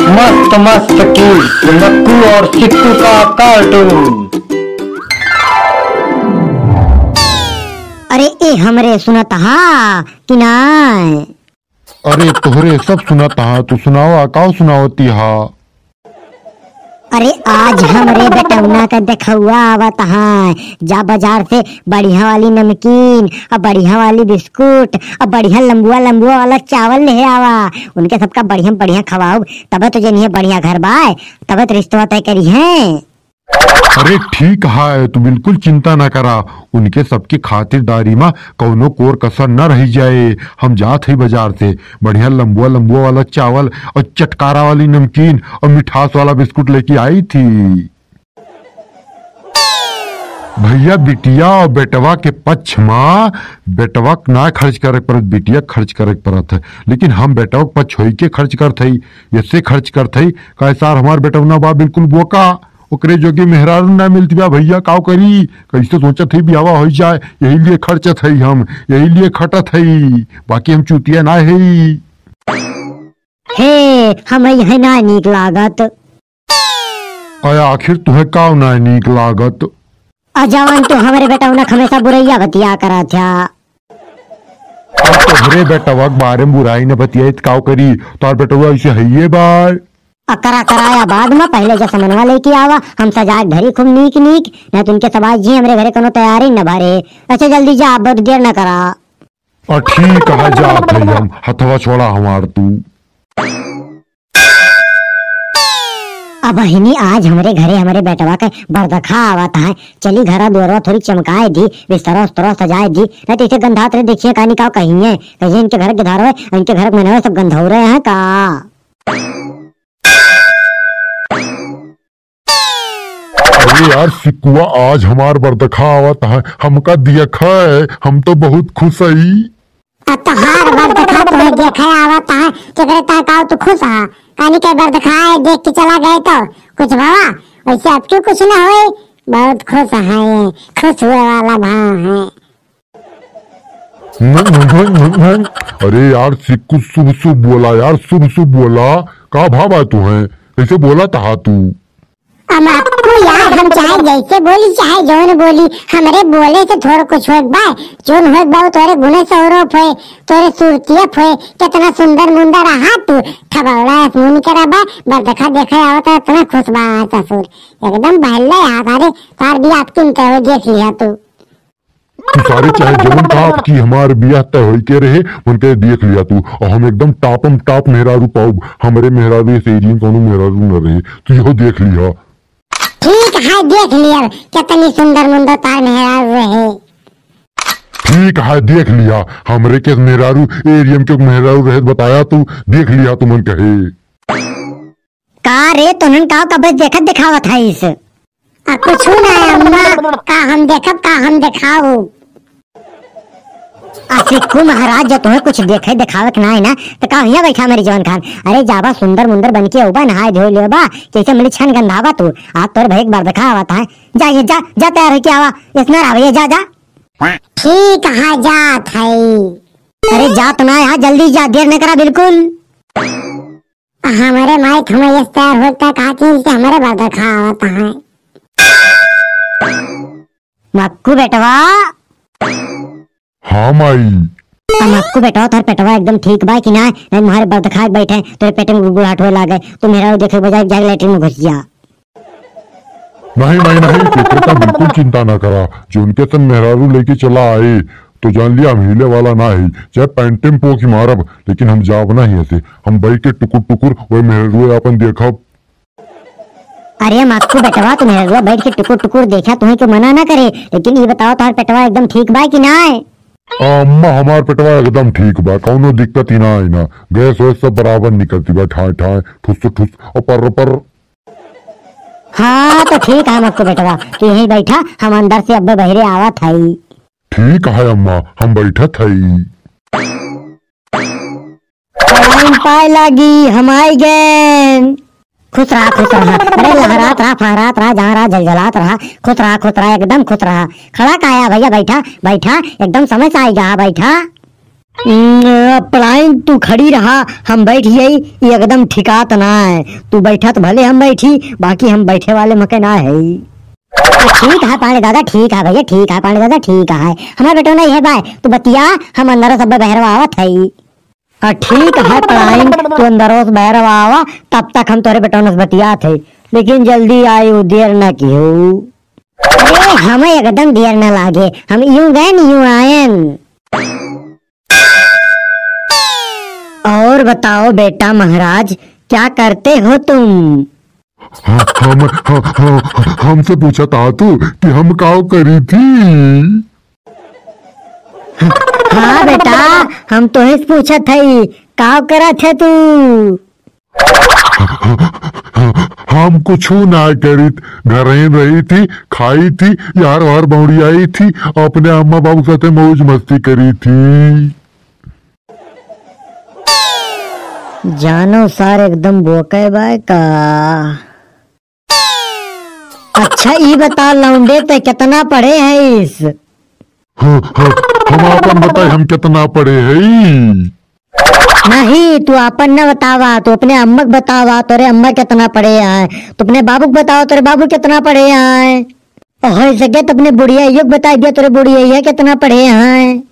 मस्त मस्त की मक्कू और सिक्कू का कार्टून। अरे ए हमरे सुनत हा कि नाय? अरे तोहरे सब सुनत हा, तू सुनावा का सुनावती हा? अरे आज हमरे बेटौना का देखौआ आवत है। जा बाजार से बढ़िया वाली नमकीन और बढ़िया वाली बिस्कुट और बढ़िया लंबुआ लंबुआ वाला चावल ले आवा। उनके सबका बढ़िया बढ़िया खवाओ, तब तो जनिए बढ़िया घर बाय, तब तो रिश्ता तय करी है। अरे ठीक है, तू बिल्कुल चिंता न करा। उनके सबकी खातिरदारी में कौनो कोर कसर न रही जाए। हम जात है बाजार से बढ़िया लंबुआ लंबुआ वाला चावल और चटकारा वाली नमकीन और मिठास वाला बिस्कुट लेके आई थी। भैया बिटिया और बेटवा के पक्ष में बेटवा ना खर्च करे परत, बिटिया खर्च करे परत है। लेकिन हम बेटवा के पक्ष होई के खर्च करते ही, ऐसे खर्च करते ही कैसार हमार बेटवना बा बिल्कुल बोका, ओकरे जोगे मेहरारू ना मिलती बा। भैया का करी, कैसे सोचत है ब्याह हो जाए, यही लिए खर्चत है, हम यही लिए खटत है, बाकी हम चूतिया ना है। हे हमें यह ना नीक लागत। आखिर तुम्हें का ना नीक लागत? अजवन तो हमारे बेटौना हमेशा बुरैया बतिया करा था। तोहरे बेटवा के बारे में बुराई न बतिया का करी, तार बेटवा ऐसे है बाय। करा कराया बाद में, पहले जैसे मनवा लेके आवा, हम सजाए धरी खूब नीक नीक, न तो उनके सबाज जी हमरे घरे कोनो तैयारी न भरे। अच्छा जल्दी जा, बहुत देर न करा। ठीक है जात है हम, हथवा छोड़ा हमार तू। अब बहिनी आज हमारे घरे हमारे बेटवा के बरदखा आवता है। चली घरा द्वारा थोड़ी चमकाए दी, बिस्तरा उस्तरा सजाए दी, न तो इसे गंधात रहे। देखिए कहानी का कहीं है, कहीं इनके घर के धार है, इनके घर में सब गंधा रहे हैं का। अरे यार सिकुआ, आज हमार बरदखा आवत है, हमका दियख है, हम तो बहुत खुश हई। तहार बरदखा तुम्हें देखे आवत है, केकरे ताकाव तू खुश हा? कानी के बरदखा देख के चला गए तो कुछ भावा, वैसे अब क्यों कुछ ना होए? बहुत खुश है, ये खुश हुए वाला भा है। अरे यार सिक्कू शुभ शुभ बोला यार, शुभ शुभ बोला। का भावा तू है, कैसे बोला था तू? अब आपको यार हम चाहे जैसे बोली चाहे जोन बोली, हमरे बोले से थोड़ा कुछ होत बा। जोन होत बा तोरे गुणे सौरभ है, तोरे सुरतियत है। कितना सुंदर मुंदर रहा तू, ठबौड़ा मुन करा बा, बरदखा देखे आवत है, इतना खुश बा ससुर, एकदम बहले हाथ। अरे तार भी आपकी इंतजार देख लिया तू सारे चाहे जवन का आपकी हमार बियाह तय होई के रहे, उनके देख लिया तू। और हम एकदम टॉपम टॉप मेहरारू पाऊ, हमारे मेहरारू से एरियन कोनो मेहरारू न रहे, तू यो देख लिया। ठीक है देख लिया, कितनी सुंदर मुंदर तार मेहरारू रहे। ठीक है देख लिया, हमरे के मेहरारू एरियन के मेहरारू रहे बताया तू, देख लिया तुमन कहे का रे तुनन का कब देखत दिखावत है इस कुछ ना अम्मा, का हम देखब का हम दिखाओ। सिक्कू महाराज जब तुम्हें कुछ देखे दिखावत ना है ना, तो का यहाँ बैठा मेरी जवान खान। अरे जाबा सुंदर मुंदर बन के उबा नहाए धोए ले बा, जैसे मेरी छन गंधावा तू। आज तोर भाई एक बार दिखा आवत है, जा ये जा जा तैयार है क्या आवा, इतना रावैया जा जा। ठीक है जात है। अरे जा तो ना यहाँ, जल्दी जा, देर न करा बिल्कुल। हमारे माई हमें इस तैयार होता कहा कि हमारे बार दिखा आवत है। मक्कू बेटवा। हाँ माई। मक्कू बेटवा तार पेटवा एकदम ठीक बा कि ना? नहीं तुम्हारे बरदखा बैठे तेरे पेट में गुड़गुड़ाहट होए लागे, तू मेरा देखे बजाय जाके लैट्रिन में घुस जा। नहीं नहीं नहीं, पेपर का बिल्कुल चिंता ना करा। जो उनके संग मेहरारू लेके चला आए तो जान लिया हम हिले वाला ना है, चाहे पैंटे में पोकी मारब, लेकिन हम जाब ना ही ऐसे। हम बैठ के टुकुर टुकुर वही मेहरारू अपन देखब। अरे मक्कू बेटवा, तुम मेहरारू बैठ के टुकुर टुकुर देखा, तुम्हें क्यों मना ना करे। लेकिन ये बताओ तार पेटवा एकदम ठीक बा कि ना? अम्मा हमार पेटवा एकदम ठीक बा, कौनो दिक्कत ही ना है ना। गैस वैस सब बराबर निकलती बा, ठाए ठाए ठुस ठुस और पर। हाँ तो ठीक है मक्कू बेटवा, तू यहीं बैठा, हम अंदर से अब बहरे आवत है। ठीक है अम्मा, हम बैठत है। पाए लगी हम आई गए। खुश रहा खुश रहा, अरे लहरात रहा फहरात रहा, जहाँ रहा जलजलात रहा, खुश रहा एकदम खुश रहा। खड़ा काया भैया, बैठा बैठा, एकदम समझ से आई जहाँ बैठा। पढ़ाई तू खड़ी रहा, हम बैठ गई, ये एकदम ठिकात ना है। तू बैठा तो भले हम बैठी, बाकी हम बैठे वाले मके ना है। ठीक है पांडे दादा, ठीक है भैया, ठीक है पांडे दादा, ठीक है। हमारा बेटो नहीं है भाई, तू बतिया, हम अंदर सब बहरवा आवत है। ठीक है पढ़ाई, तू अंदर से बहरवा आवा, तब तक हम तोरे बेटो से बतिया थे, लेकिन जल्दी आयु, देर न कियो। अरे हमें एकदम देर न लागे, हम यूं गए न यूं आयन। और बताओ बेटा महाराज, क्या करते हो तुम? हमसे पूछा था तू कि हम काव करी थी। हाँ बेटा, हम तो ही पूछा थी, काव करा थे तू? हम कुछ ना करी, घर ही रही थी, खाई थी, यार वार बौड़ी आई थी, अपने अम्मा बाबू के साथ मौज मस्ती करी थी। जानो सार एकदम बोके बाय का। अच्छा ये बता लौंडे ते कितना पढ़े हैं इस? हम अपन बताए हम कितना पढ़े हैं? नहीं, तू अपन न बतावा, तू अपने अम्मा को बतावा, तोरे अम्मा कितना पढ़े हैं। तू अपने बाबू को बताओ, तोरे बाबू कितना पढ़े हैं। हो सके तो अपने बुढ़िया ये बता दिया, तोरे बुढ़िया कितना पढ़े हैं।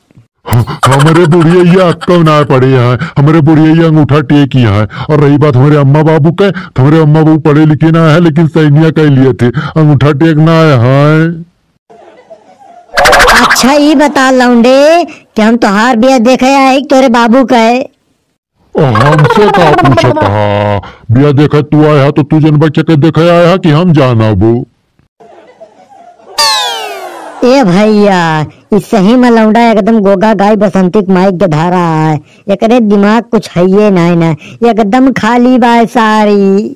हमारे बुढ़िया अक्का ना पढ़े हैं, हमारे बुढ़िया अंगूठा टेक ही है। और रही बात हमारे अम्मा बाबू के, तो हमारे अम्मा बाबू पढ़े लिखे ना है, लेकिन सैनिया कह लिए थे, अंगूठा टेक ना है। अच्छा ये बता लौंडे कि हम तोहार बिया देखे आए तोरे बाबू का है। हमसे का पूछा था, बिया देखा तू आया तो तू जन बच्चे के देखे आया कि हम जाना वो। ए भैया, इस सही में लौंडा एकदम गोगा गाय बसंती माइक के धारा है, एकरे दिमाग कुछ है ये नहीं ना, एकदम खाली बाय सारी।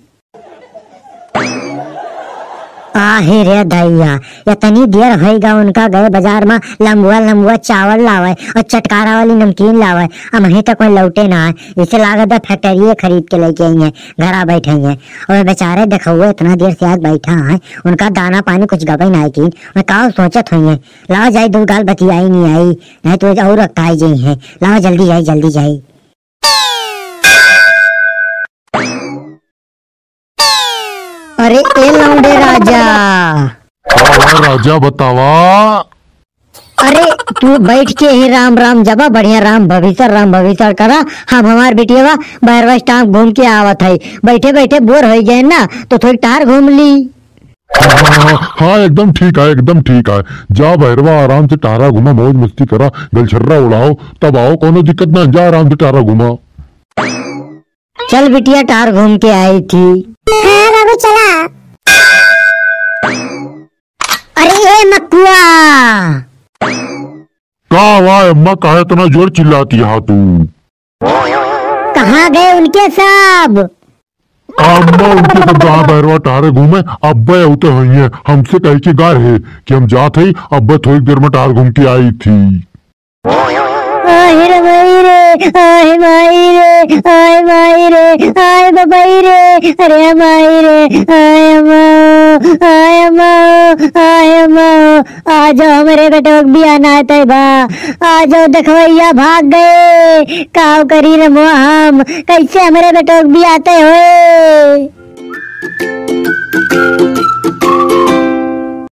आहे रे दैया, इतनी देर होएगा उनका गए बाजार में लंबुआ लंबुआ चावल लावे और चटकारा वाली नमकीन लावे, अब वहीं तक कोई लौटे ना है। इसे लागत है फैक्ट्री खरीद के लेके आई है, घर बैठे हैं और बेचारे देखो हुए इतना देर से आज बैठा है, उनका दाना पानी कुछ गबई ना की, मैं कहा सोचत हुई है लाओ जाए, दो गाल बती आई नहीं आई, नहीं तो और रखता ही जाई है, लाओ जल्दी जाए जल्दी जाए। अरे ए लौंडे राजा। राजा बतावा। अरे तू बैठ के ही राम राम जबा, बढ़िया राम भविष्य करा। हम हमार बेटिया बाहरवा स्टाम्प घूम के आवत है, बैठे बैठे बोर हो गए ना, तो थोड़ी टार घूम ली। हाँ एकदम ठीक है, एकदम ठीक है। जा भैरवा आराम से टारा घुमा, मौज मस्ती करा, गलछर्रा उड़ाओ, तब आओ, कोनो दिक्कत ना, जा आराम से टारा घुमा। चल बिटिया, टार घूम के आई थी। हाँ बाबू चला। अरे ये मकुआ, का वाह अम्मा, काहे इतना जोर चिल्लाती है तू? कहाँ गए उनके सब? अम्मा उनके सब जहाँ भैरवा टारे घूमे, अब्बे होते हुई है, हमसे कह के गाय है कि हम जाते ही, अब्बे थोड़ी देर में टार घूम के आई थी। आए माई रे, आए माई रे, आए माई रे, आए बबाई रे, अरे माई रे, आए अम्मा, आए अम्मा, आए अम्मा, आ जाओ हमारे बेटो भी आना है बा, आ जाओ देखवैया भाग गए, काव करी रमो हम, कैसे हमारे बेटो भी आते हुए।